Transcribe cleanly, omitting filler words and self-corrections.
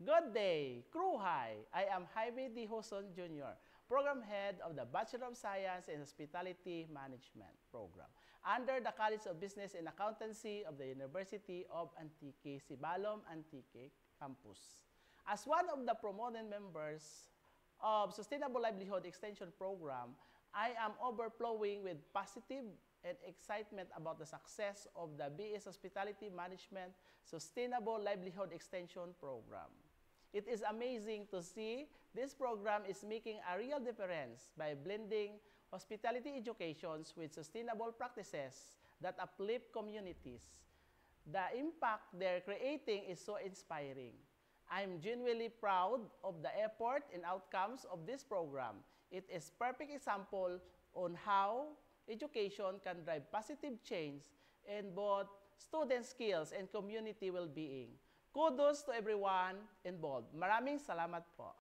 Good day, Kruhay. I am Jaime D. Hoson Jr., Program Head of the Bachelor of Science in Hospitality Management Program under the College of Business and Accountancy of the University of Antique, Sibalom, Antique Campus. As one of the promoted members of Sustainable Livelihood Extension Program, I am overflowing with positive and excitement about the success of the BS Hospitality Management Sustainable Livelihood Extension Program. It is amazing to see this program is making a real difference by blending hospitality educations with sustainable practices that uplift communities. The impact they're creating is so inspiring. I'm genuinely proud of the effort and outcomes of this program. It is a perfect example on how education can drive positive change in both student skills and community well-being. Kudos to everyone involved. Maraming salamat po.